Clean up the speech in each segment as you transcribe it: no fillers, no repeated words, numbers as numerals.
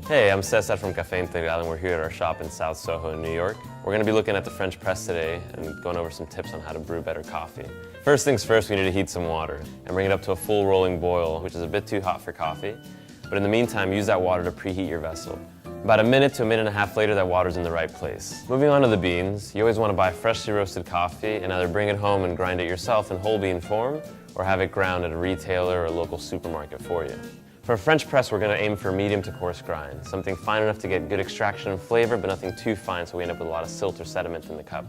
Hey, I'm Cesar from Café Integral and we're here at our shop in South Soho New York. We're going to be looking at the French press today and going over some tips on how to brew better coffee. First things first, we need to heat some water and bring it up to a full rolling boil, which is a bit too hot for coffee. But in the meantime, use that water to preheat your vessel. About a minute to a minute and a half later, that water's in the right place. Moving on to the beans, you always want to buy freshly roasted coffee and either bring it home and grind it yourself in whole bean form or have it ground at a retailer or a local supermarket for you. For a French press, we're going to aim for a medium to coarse grind, something fine enough to get good extraction and flavor, but nothing too fine so we end up with a lot of silt or sediment in the cup.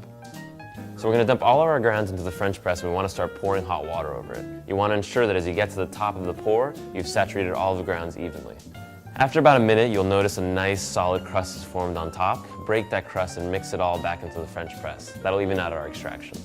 So we're going to dump all of our grounds into the French press and we want to start pouring hot water over it. You want to ensure that as you get to the top of the pour, you've saturated all the grounds evenly. After about a minute, you'll notice a nice solid crust is formed on top. Break that crust and mix it all back into the French press. That'll even out our extraction.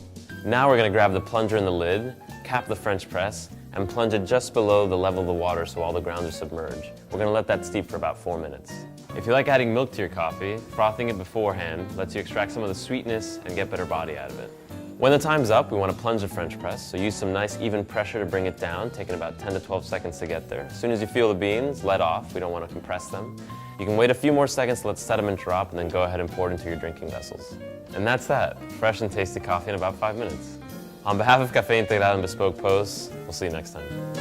Now we're going to grab the plunger and the lid, cap the French press, and plunge it just below the level of the water so all the grounds are submerged. We're going to let that steep for about 4 minutes. If you like adding milk to your coffee, frothing it beforehand lets you extract some of the sweetness and get better body out of it. When the time's up, we want to plunge the French press, so use some nice even pressure to bring it down, taking about 10 to 12 seconds to get there. As soon as you feel the beans, let off. We don't want to compress them. You can wait a few more seconds to let sediment drop and then go ahead and pour it into your drinking vessels. And that's that. Fresh and tasty coffee in about 5 minutes. On behalf of Café Integral and Bespoke Post, we'll see you next time.